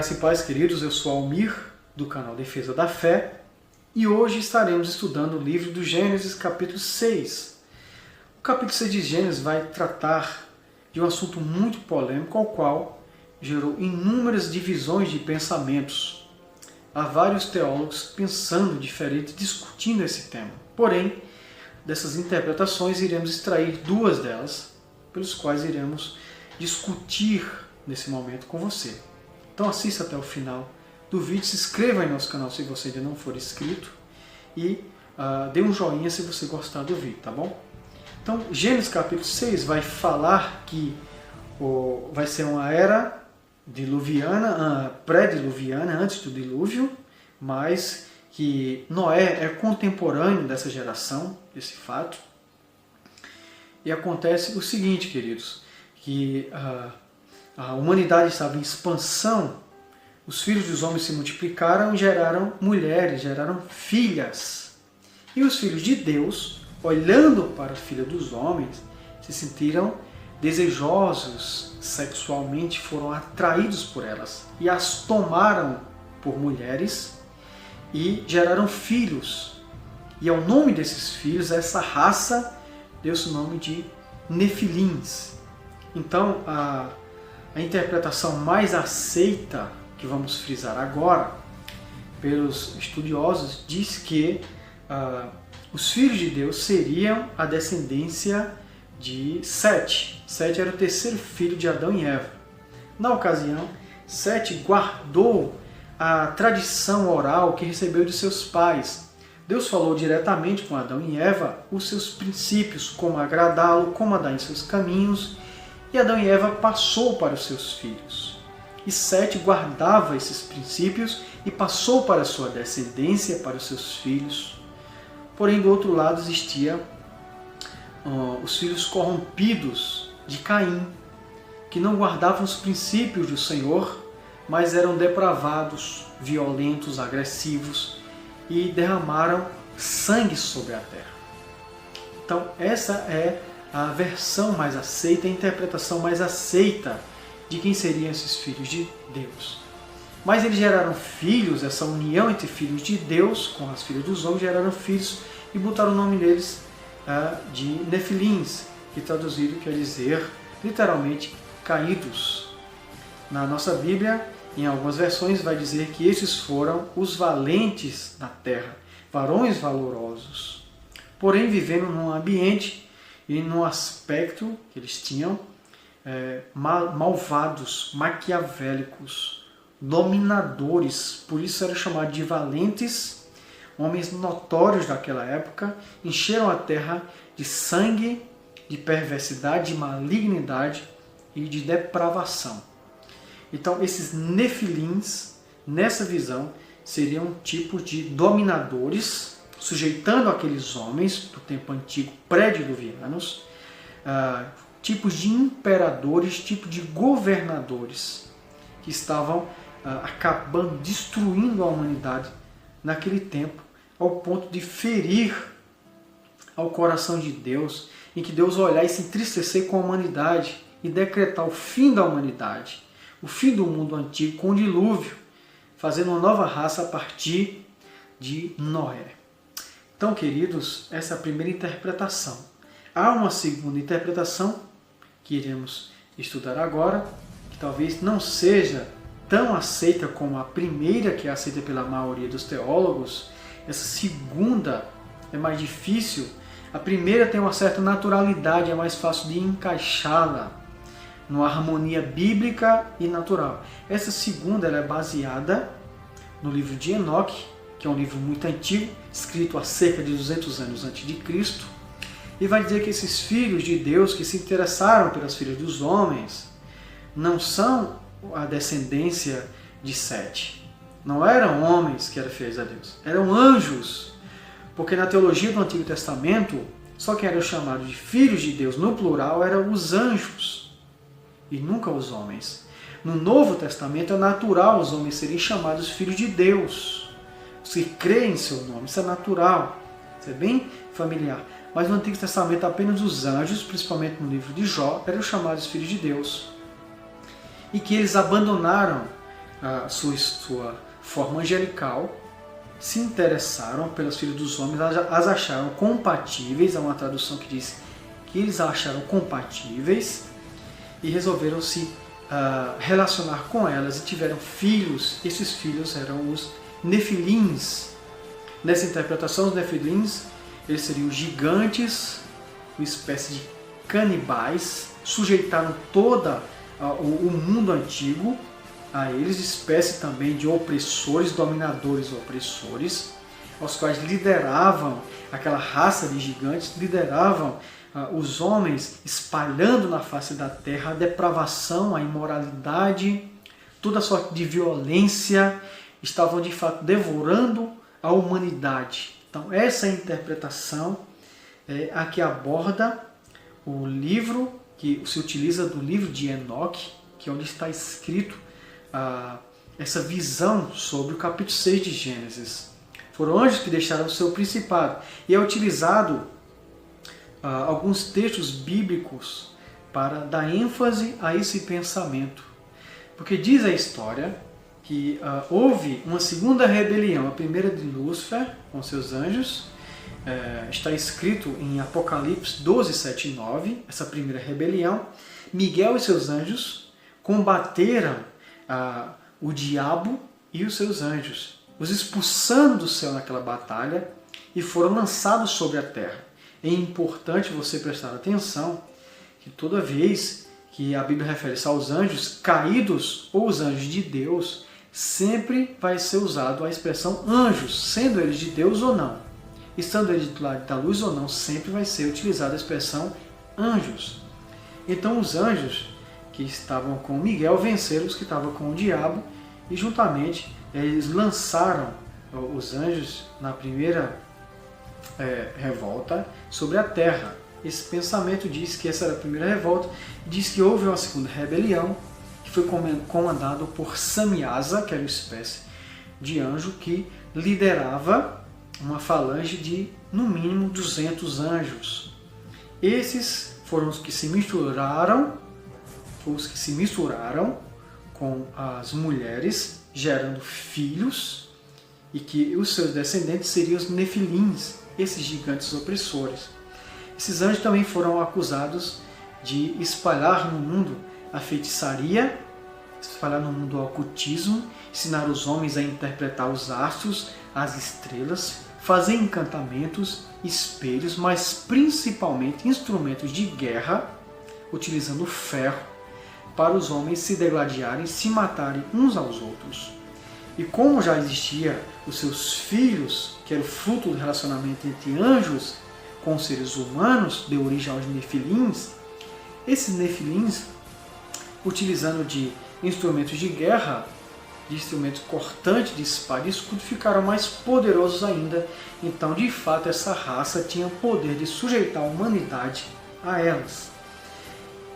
Graça e paz, queridos, eu sou Almir, do canal Defesa da Fé, e hoje estaremos estudando o livro do Gênesis, capítulo 6. O capítulo 6 de Gênesis vai tratar de um assunto muito polêmico, ao qual gerou inúmeras divisões de pensamentos. Há vários teólogos pensando diferente, discutindo esse tema. Porém, dessas interpretações iremos extrair duas delas, pelos quais iremos discutir nesse momento com você. Então assista até o final do vídeo, se inscreva em nosso canal se você ainda não for inscrito e dê um joinha se você gostar do vídeo, tá bom? Então, Gênesis capítulo 6 vai falar que vai ser uma era diluviana, pré-diluviana, antes do dilúvio, mas que Noé é contemporâneo dessa geração, desse fato. E acontece o seguinte, queridos, que a humanidade estava em expansão, os filhos dos homens se multiplicaram e geraram mulheres, geraram filhas. E os filhos de Deus, olhando para a filha dos homens, se sentiram desejosos sexualmente, foram atraídos por elas e as tomaram por mulheres e geraram filhos. E ao nome desses filhos, essa raça deu-se o nome de Nefilins. Então, a interpretação mais aceita, que vamos frisar agora, pelos estudiosos, diz que os filhos de Deus seriam a descendência de Sete. Sete era o terceiro filho de Adão e Eva. Na ocasião, Sete guardou a tradição oral que recebeu de seus pais. Deus falou diretamente com Adão e Eva os seus princípios, como agradá-lo, como andar em seus caminhos, e Adão e Eva passou para os seus filhos. E Sete guardava esses princípios e passou para a sua descendência, para os seus filhos. Porém, do outro lado existia os filhos corrompidos de Caim, que não guardavam os princípios do Senhor, mas eram depravados, violentos, agressivos e derramaram sangue sobre a terra. Então, essa é a versão mais aceita, a interpretação mais aceita de quem seriam esses filhos de Deus. Mas eles geraram filhos, essa união entre filhos de Deus com as filhas dos homens, geraram filhos e botaram o nome deles de Nefilins, que traduzido quer dizer literalmente caídos. Na nossa Bíblia, em algumas versões, vai dizer que esses foram os valentes da terra, varões valorosos, porém vivendo num ambiente e num aspecto que eles tinham malvados, maquiavélicos, dominadores, por isso eram chamados de valentes, homens notórios daquela época, encheram a terra de sangue, de perversidade, de malignidade e de depravação. Então, esses nefilins, nessa visão, seriam um tipo de dominadores, sujeitando aqueles homens do tempo antigo, pré-diluvianos, tipos de imperadores, tipos de governadores, que estavam acabando, destruindo a humanidade naquele tempo, ao ponto de ferir ao coração de Deus, em que Deus olhar e se entristecer com a humanidade e decretar o fim da humanidade, o fim do mundo antigo com o dilúvio, fazendo uma nova raça a partir de Noé. Então, queridos, essa é a primeira interpretação. Há uma segunda interpretação que iremos estudar agora, que talvez não seja tão aceita como a primeira, que é aceita pela maioria dos teólogos. Essa segunda é mais difícil. A primeira tem uma certa naturalidade, é mais fácil de encaixá-la numa harmonia bíblica e natural. Essa segunda ela é baseada no livro de Enoque, que é um livro muito antigo, escrito há cerca de 200 anos antes de Cristo, e vai dizer que esses filhos de Deus que se interessaram pelas filhas dos homens não são a descendência de Sete. Não eram homens que eram fiéis a Deus, eram anjos, porque na teologia do Antigo Testamento, só quem eram chamados de filhos de Deus no plural eram os anjos, e nunca os homens. No Novo Testamento é natural os homens serem chamados filhos de Deus. Você crê em seu nome, isso é natural, isso é bem familiar. Mas no Antigo Testamento apenas os anjos, principalmente no livro de Jó, eram chamados filhos de Deus. E que eles abandonaram a sua forma angelical, se interessaram pelas filhas dos homens, as acharam compatíveis. Há uma tradução que diz que eles a acharam compatíveis e resolveram se relacionar com elas e tiveram filhos. Esses filhos eram os nefilins. Nessa interpretação, os nefilins, eles seriam gigantes, uma espécie de canibais, sujeitaram todo o mundo antigo a eles, espécie também de opressores, dominadores opressores, aos quais lideravam aquela raça de gigantes, lideravam os homens, espalhando na face da terra a depravação, a imoralidade, toda sorte de violência, estavam de fato devorando a humanidade. Então essa interpretação é a que aborda o livro que se utiliza do livro de Enoque, que é onde está escrito essa visão sobre o capítulo 6 de Gênesis. Foram anjos que deixaram o seu principado. E é utilizado alguns textos bíblicos para dar ênfase a esse pensamento. Porque diz a história que houve uma segunda rebelião, a primeira de Lúcifer com seus anjos. Está escrito em Apocalipse 12, 7 e 9, essa primeira rebelião. Miguel e seus anjos combateram o diabo e os seus anjos, os expulsando do céu naquela batalha e foram lançados sobre a terra. É importante você prestar atenção que toda vez que a Bíblia refere-se aos anjos caídos ou os anjos de Deus, sempre vai ser usado a expressão anjos, sendo eles de Deus ou não. Estando eles do lado da luz ou não, sempre vai ser utilizada a expressão anjos. Então os anjos que estavam com Miguel venceram os que estavam com o diabo e juntamente eles lançaram os anjos na primeira revolta sobre a terra. Esse pensamento diz que essa era a primeira revolta, diz que houve uma segunda rebelião que foi comandado por Samiasa, que era uma espécie de anjo que liderava uma falange de no mínimo 200 anjos. Esses foram os que se misturaram com as mulheres, gerando filhos, e que os seus descendentes seriam os nefilins, esses gigantes opressores. Esses anjos também foram acusados de espalhar no mundo a feitiçaria, espalhar no mundo o ocultismo, ensinar os homens a interpretar os astros, as estrelas, fazer encantamentos, espelhos, mas principalmente instrumentos de guerra, utilizando ferro, para os homens se degladiarem, se matarem uns aos outros. E como já existia os seus filhos, que era o fruto do relacionamento entre anjos com seres humanos, deu origem aos nefilins, esses nefilins, utilizando de instrumentos de guerra, de instrumentos cortantes de espada e escudo, ficaram mais poderosos ainda. Então, de fato, essa raça tinha o poder de sujeitar a humanidade a elas.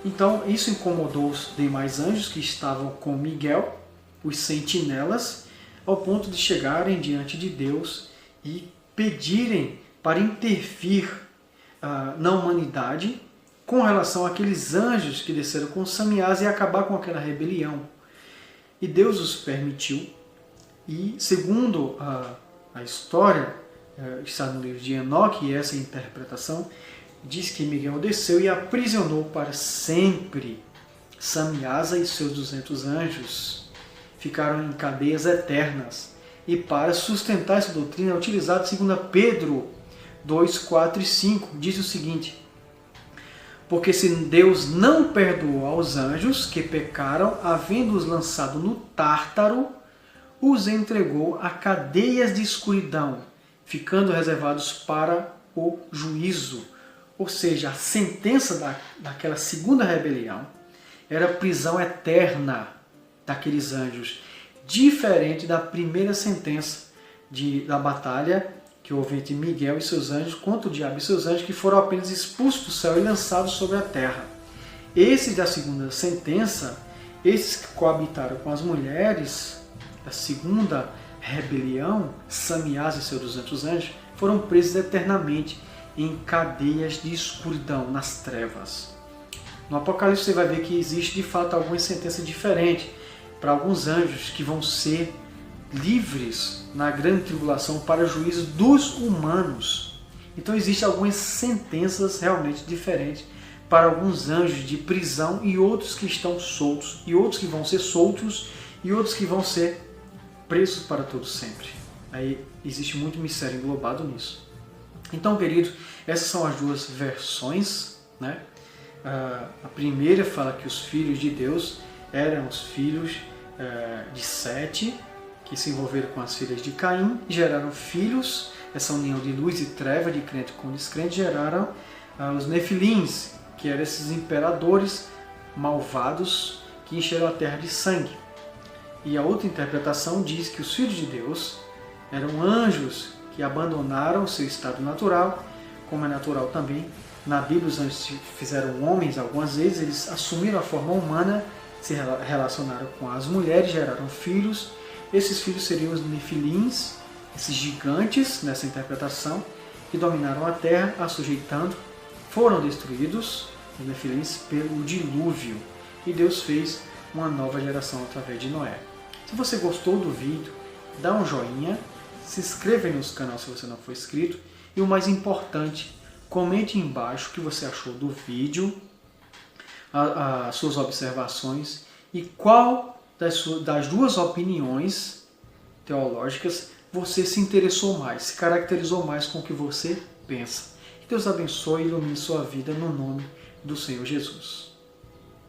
Então, isso incomodou os demais anjos que estavam com Miguel, os sentinelas, ao ponto de chegarem diante de Deus e pedirem para intervir na humanidade com relação àqueles anjos que desceram com Samiasa e acabar com aquela rebelião. E Deus os permitiu, e segundo a história, está no livro de Enoque, e essa interpretação, diz que Miguel desceu e aprisionou para sempre Samiasa e seus 200 anjos. Ficaram em cadeias eternas. E para sustentar essa doutrina é utilizado 2 Pedro 2, 4 e 5. Diz o seguinte: porque se Deus não perdoou aos anjos que pecaram, havendo-os lançado no Tártaro, os entregou a cadeias de escuridão, ficando reservados para o juízo. Ou seja, a sentença daquela segunda rebelião era a prisão eterna daqueles anjos, diferente da primeira sentença da batalha que houve entre Miguel e seus anjos contra o diabo e seus anjos, que foram apenas expulsos do céu e lançados sobre a terra. Esses da segunda sentença, esses que coabitaram com as mulheres da segunda rebelião, Samiasa e seus 200 anjos, foram presos eternamente em cadeias de escuridão, nas trevas. No Apocalipse você vai ver que existe de fato algumas sentenças diferentes para alguns anjos que vão ser livres na grande tribulação para juízo dos humanos. Então existem algumas sentenças realmente diferentes para alguns anjos de prisão e outros que estão soltos, e outros que vão ser soltos, e outros que vão ser presos para todo sempre. Aí existe muito mistério englobado nisso. Então, queridos, essas são as duas versões, né? A primeira fala que os filhos de Deus eram os filhos de Sete, que se envolveram com as filhas de Caim, e geraram filhos. Essa união de luz e treva, de crente com descrente, geraram os Nefilins, que eram esses imperadores malvados que encheram a terra de sangue. E a outra interpretação diz que os filhos de Deus eram anjos que abandonaram o seu estado natural, como é natural também. Na Bíblia, os anjos se fizeram homens algumas vezes, eles assumiram a forma humana, se relacionaram com as mulheres, geraram filhos. Esses filhos seriam os Nefilins, esses gigantes, nessa interpretação, que dominaram a terra, a sujeitando, foram destruídos, os Nefilins, pelo dilúvio. E Deus fez uma nova geração através de Noé. Se você gostou do vídeo, dá um joinha, se inscreva aí no canal se você não for inscrito, e o mais importante, comente embaixo o que você achou do vídeo, as suas observações e qual das duas opiniões teológicas você se interessou mais, se caracterizou mais com o que você pensa. Que Deus abençoe e ilumine sua vida no nome do Senhor Jesus.